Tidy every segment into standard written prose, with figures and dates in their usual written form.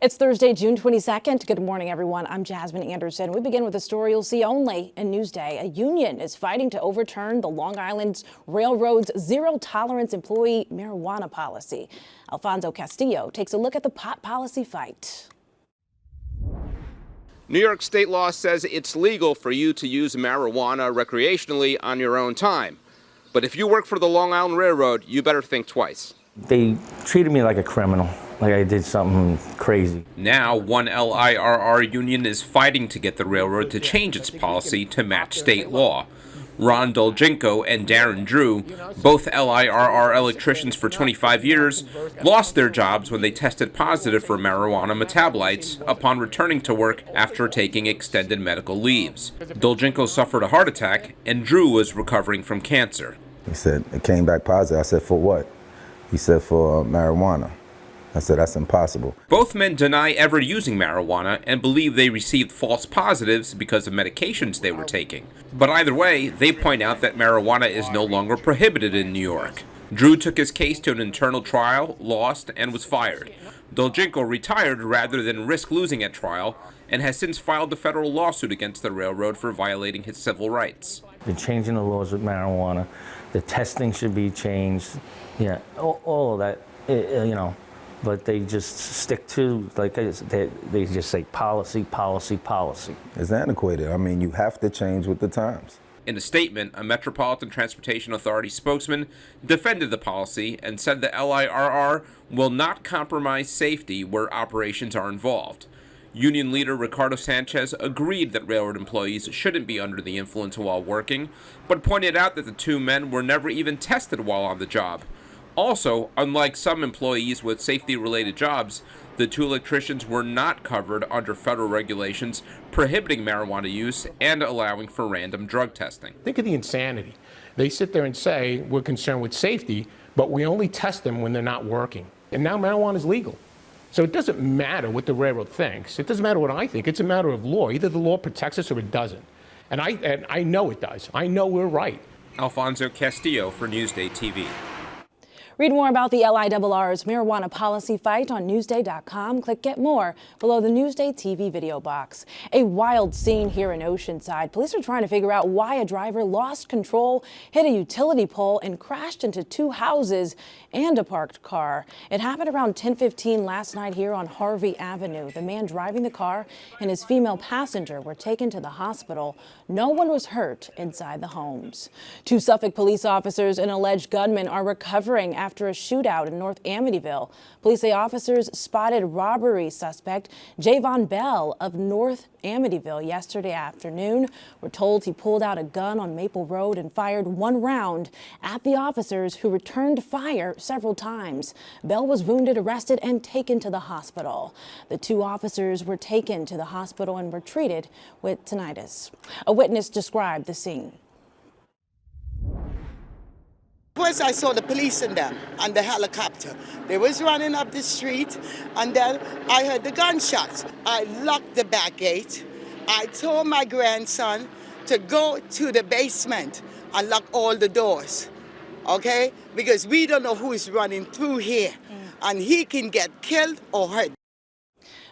It's Thursday, June 22nd. Good morning, everyone. I'm Jasmine Anderson. We begin with a story you'll see only in Newsday. A union is fighting to overturn the Long Island Railroad's zero-tolerance employee marijuana policy. Alfonso Castillo takes a look at the pot policy fight. New York state law says it's legal for you to use marijuana recreationally on your own time. But if you work for the Long Island Railroad, you better think twice. They treated me like a criminal, like I did something crazy. Now, one LIRR union is fighting to get the railroad to change its policy to match state law. Ron Dolgenko and Darren Drew, both LIRR electricians for 25 years, lost their jobs when they tested positive for marijuana metabolites upon returning to work after taking extended medical leaves. Dolgenko suffered a heart attack, and Drew was recovering from cancer. He said, it came back positive. I said, for what? He said, for marijuana. I said, that's impossible. Both men deny ever using marijuana and believe they received false positives because of medications they were taking. But either way, they point out that marijuana is no longer prohibited in New York. Drew took his case to an internal trial, lost, and was fired. Dolgenko retired rather than risk losing at trial and has since filed a federal lawsuit against the railroad for violating his civil rights. They're changing the laws with marijuana. The testing should be changed. Yeah, all of that, you know. But they just stick to, like they just say policy, policy, policy. It's antiquated. I mean, you have to change with the times. In a statement, a Metropolitan Transportation Authority spokesman defended the policy and said the LIRR will not compromise safety where operations are involved. Union leader Ricardo Sanchez agreed that railroad employees shouldn't be under the influence while working, but pointed out that the two men were never even tested while on the job. Also, unlike some employees with safety-related jobs, the two electricians were not covered under federal regulations prohibiting marijuana use and allowing for random drug testing. Think of the insanity. They sit there and say, we're concerned with safety, but we only test them when they're not working. And now marijuana is legal. So it doesn't matter what the railroad thinks. It doesn't matter what I think. It's a matter of law. Either the law protects us or it doesn't. And I know it does. I know we're right. Alfonso Castillo for NewsdayTV. Read more about the LIRR's marijuana policy fight on Newsday.com. Click Get More below the Newsday TV video box. A wild scene here in Oceanside. Police are trying to figure out why a driver lost control, hit a utility pole, and crashed into two houses and a parked car. It happened around 10:15 last night here on Harvey Avenue. The man driving the car and his female passenger were taken to the hospital. No one was hurt inside the homes. Two Suffolk police officers and alleged gunman are recovering after a shootout in North Amityville. Police say officers spotted robbery suspect Javon Bell of North Amityville yesterday afternoon. We're told he pulled out a gun on Maple Road and fired one round at the officers, who returned fire several times. Bell was wounded, arrested, and taken to the hospital. The two officers were taken to the hospital and were treated with tinnitus. A witness described the scene. First, I saw the police in them and the helicopter. They was running up the street, and then I heard the gunshots. I locked the back gate. I told my grandson to go to the basement and lock all the doors, okay? Because we don't know who is running through here, and he can get killed or hurt.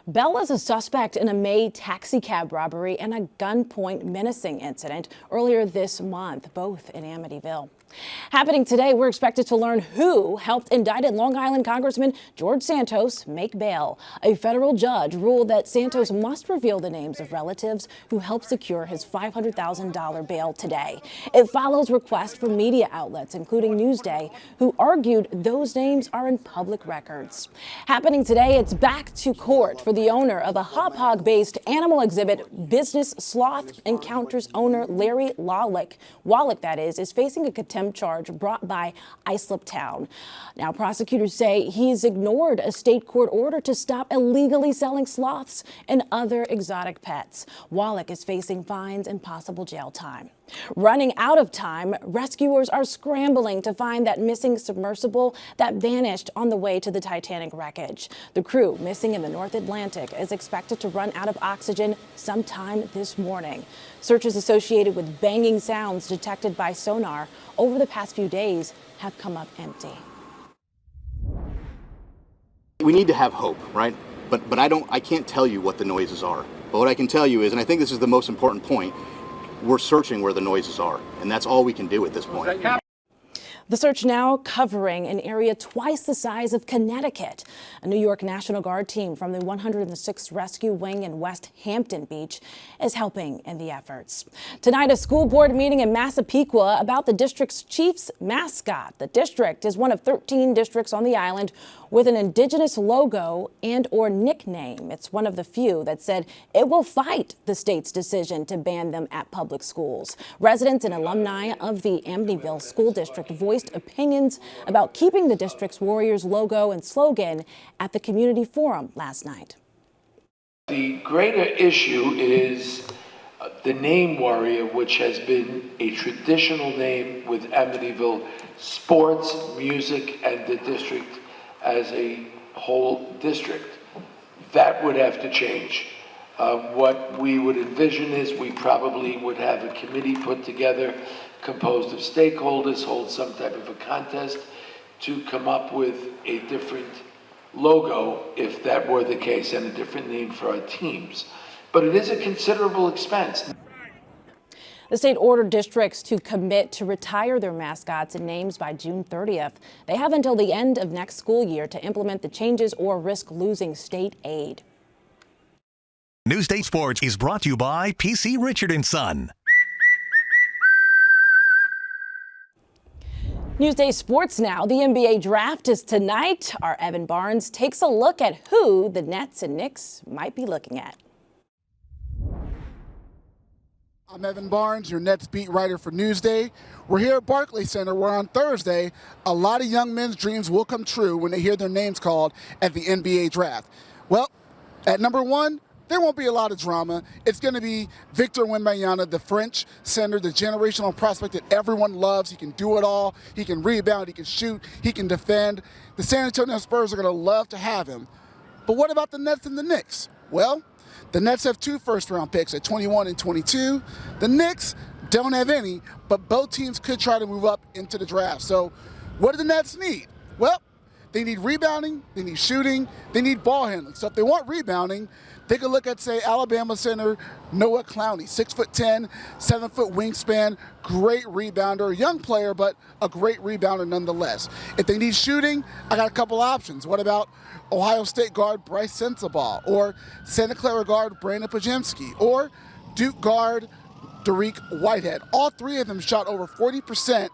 Bell is a suspect in a May taxi cab robbery and a gunpoint menacing incident earlier this month, both in Amityville. Happening today, we're expected to learn who helped indicted Long Island Congressman George Santos make bail. A federal judge ruled that Santos must reveal the names of relatives who helped secure his $500,000 bail today. It follows requests from media outlets, including Newsday, who argued those names are in public records. Happening today, it's back to court for the owner of a hop hog-based animal exhibit business. Sloth Encounter's owner, Larry Wallach, that is facing a contempt charge brought by Islip Town. Now, prosecutors say he's ignored a state court order to stop illegally selling sloths and other exotic pets. Wallach is facing fines and possible jail time. Running out of time, rescuers are scrambling to find that missing submersible that vanished on the way to the Titanic wreckage. The crew, missing in the North Atlantic, is expected to run out of oxygen sometime this morning. Searches associated with banging sounds detected by sonar over the past few days have come up empty. We need to have hope, right? But I can't tell you what the noises are. But what I can tell you is, and I think this is the most important point, we're searching where the noises are, and that's all we can do at this point. The search now covering an area twice the size of Connecticut. A New York National Guard team from the 106th Rescue Wing in West Hampton Beach is helping in the efforts. Tonight, a school board meeting in Massapequa about the district's chief's mascot. The district is one of 13 districts on the island with an indigenous logo and or nickname. It's one of the few that said it will fight the state's decision to ban them at public schools. Residents and alumni of the Amityville School District voiced opinions about keeping the district's Warriors logo and slogan at the community forum last night. The greater issue is the name Warrior, which has been a traditional name with Amityville sports, music, and the district as a whole district. That would have to change. What we would envision is we probably would have a committee put together composed of stakeholders, hold some type of a contest to come up with a different logo if that were the case, and a different name for our teams. But it is a considerable expense. The state ordered districts to commit to retire their mascots and names by June 30th. They have until the end of next school year to implement the changes or risk losing state aid. Newsday Sports is brought to you by PC Richard & Son. Newsday Sports now. The NBA draft is tonight. Our Evan Barnes takes a look at who the Nets and Knicks might be looking at. I'm Evan Barnes, your Nets beat writer for Newsday. We're here at Barclays Center where on Thursday, a lot of young men's dreams will come true when they hear their names called at the NBA draft. Well, at number one, there won't be a lot of drama. It's going to be Victor Wembanyama, the French center, the generational prospect that everyone loves. He can do it all. He can rebound. He can shoot. He can defend. The San Antonio Spurs are going to love to have him. But what about the Nets and the Knicks? Well, the Nets have 2 first-round picks at 21 and 22. The Knicks don't have any, but both teams could try to move up into the draft. So what do the Nets need? Well, they need rebounding, they need shooting, they need ball handling. So if they want rebounding, they could look at, say, Alabama center Noah Clowney, 6'10", 7-foot wingspan, great rebounder, young player, but a great rebounder nonetheless. If they need shooting, I got a couple options. What about Ohio State guard Bryce Sensabaugh, or Santa Clara guard Brandon Pajemski, or Duke guard Dariq Whitehead? All 3 of them shot over 40%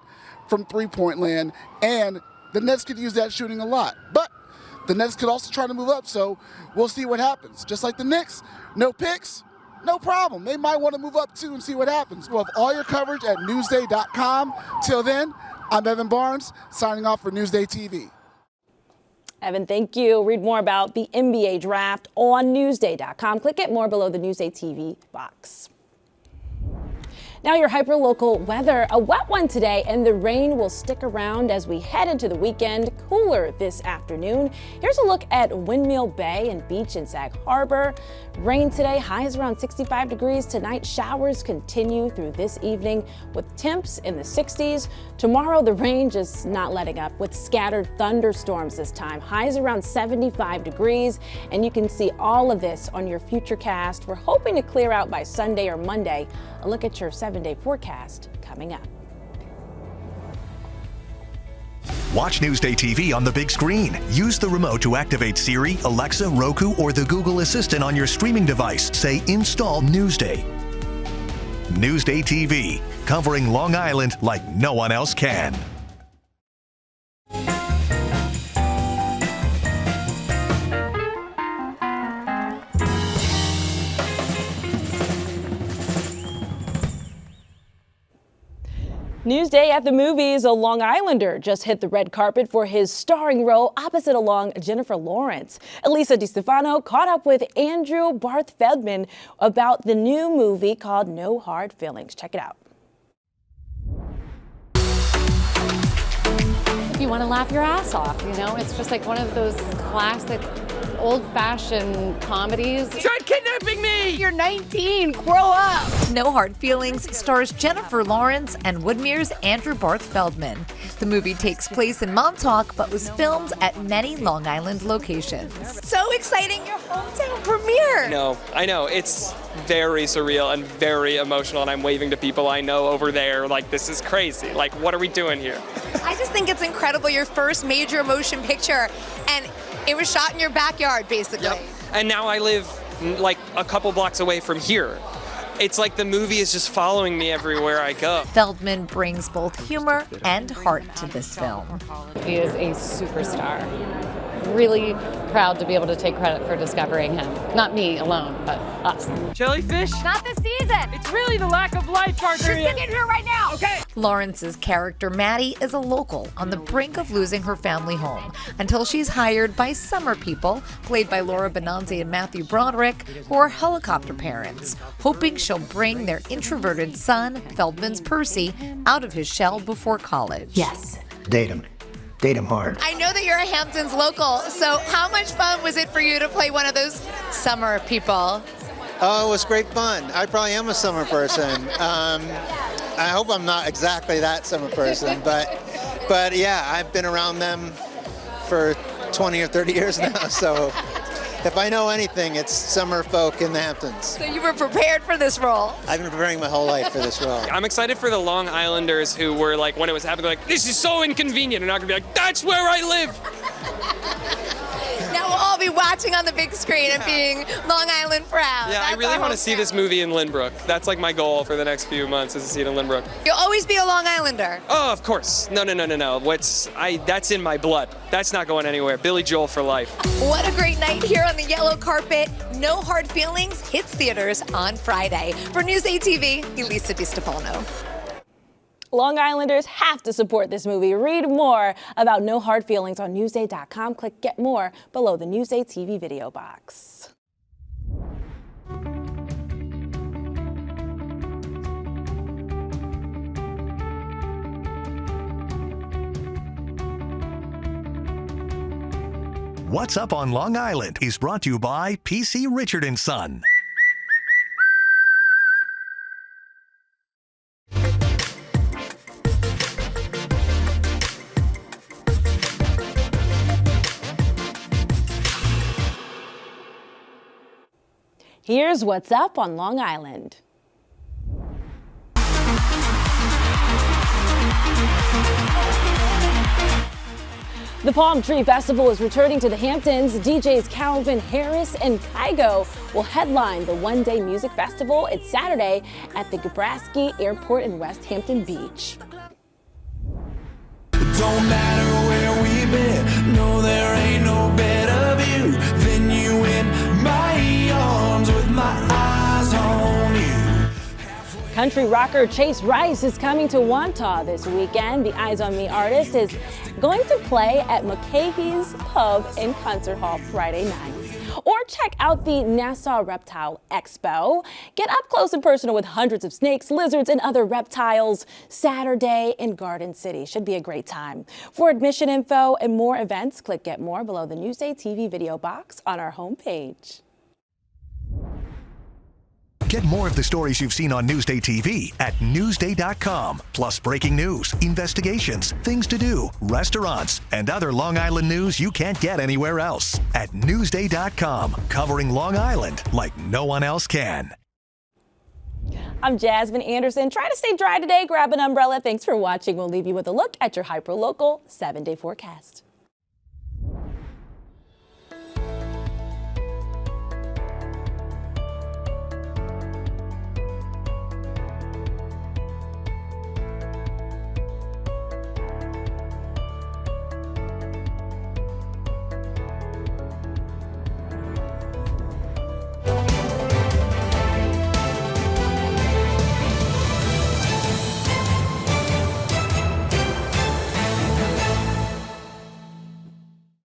from three-point land, and the Nets could use that shooting a lot. But the Nets could also try to move up, so we'll see what happens. Just like the Knicks, no picks, no problem. They might want to move up too and see what happens. We'll have all your coverage at Newsday.com. Till then, I'm Evan Barnes, signing off for NewsdayTV. Evan, thank you. Read more about the NBA draft on Newsday.com. Click it more below the NewsdayTV box. Now your hyperlocal weather, a wet one today, and the rain will stick around as we head into the weekend. Cooler this afternoon. Here's a look at Windmill Bay and Beach in Sag Harbor. Rain today, highs around 65 degrees. Tonight, showers continue through this evening with temps in the 60s. Tomorrow, the rain just not letting up with scattered thunderstorms this time. Highs around 75 degrees, and you can see all of this on your Futurecast. We're hoping to clear out by Sunday or Monday. A look at your 7-day forecast coming up. Watch Newsday TV on the big screen. Use the remote to activate Siri, Alexa, Roku, or the Google Assistant on your streaming device. Say install Newsday. Newsday TV, covering Long Island like no one else can. Newsday at the movies, a Long Islander just hit the red carpet for his starring role opposite along Jennifer Lawrence. Elisa DiStefano caught up with Andrew Barth Feldman about the new movie called No Hard Feelings. Check it out. If you want to laugh your ass off, you know, it's just like one of those classic old-fashioned comedies. Tried kidnapping me! You're 19, grow up! No Hard Feelings stars Jennifer Lawrence and Woodmere's Andrew Barth Feldman. The movie takes place in Montauk, but was filmed at many Long Island locations. So exciting, your hometown premiere! I know, it's very surreal and very emotional, and I'm waving to people I know over there like, this is crazy. Like, what are we doing here? I just think it's incredible, your first major motion picture, and it was shot in your backyard, basically. Yep. And now I live like a couple blocks away from here. It's like the movie is just following me everywhere I go. Feldman brings both humor and heart to this film. He is a superstar. Really proud to be able to take credit for discovering him. Not me alone, but us. Jellyfish? Not this season! It's really the lack of lifeguards. Just get in here right now! Okay. Lawrence's character, Maddie, is a local on the brink of losing her family home until she's hired by summer people, played by Laura Benanzi and Matthew Broderick, who are helicopter parents, hoping she'll bring their introverted son, Feldman's Percy, out of his shell before college. Yes. Date him. Date him hard. I know that you're a Hamptons local, so how much fun was it for you to play one of those summer people? Oh, it was great fun. I probably am a summer person. I hope I'm not exactly that summer person, but yeah, I've been around them for 20 or 30 years now, so if I know anything, it's summer folk in the Hamptons. So you were prepared for this role? I've been preparing my whole life for this role. I'm excited for the Long Islanders who were like, when it was happening, like, this is so inconvenient, and not gonna be like, that's where I live. Now we'll all be watching on the big screen and being Long Island proud. Yeah, I really want to see this movie in Lynbrook. That's like my goal for the next few months, is to see it in Lynbrook. You'll always be a Long Islander. Oh, of course. No. That's in my blood. That's not going anywhere. Billy Joel for life. What a great night here on the yellow carpet. No Hard Feelings hits theaters on Friday. For NewsdayTV, Elisa DiStefano. Long Islanders have to support this movie. Read more about No Hard Feelings on Newsday.com. Click Get More below the Newsday TV video box. What's Up on Long Island is brought to you by PC Richard & Son. Here's what's up on Long Island. The Palm Tree Festival is returning to the Hamptons. DJs Calvin Harris and Kygo will headline the one-day music festival. It's Saturday at the Gabraski Airport in West Hampton Beach. Don't matter where we've been, no, there ain't no better view than you in my arms with my eyes on you. Country rocker Chase Rice is coming to Wantagh this weekend. The Eyes on Me artist is going to play at McCahey's Pub in Concert Hall Friday night. Or check out the Nassau Reptile Expo. Get up close and personal with hundreds of snakes, lizards, and other reptiles Saturday in Garden City. Should be a great time. For admission info and more events, click Get More below the Newsday TV video box on our homepage. Get more of the stories you've seen on Newsday TV at Newsday.com. Plus breaking news, investigations, things to do, restaurants, and other Long Island news you can't get anywhere else. At Newsday.com, covering Long Island like no one else can. I'm Jasmine Anderson. Try to stay dry today. Grab an umbrella. Thanks for watching. We'll leave you with a look at your hyperlocal 7-day forecast.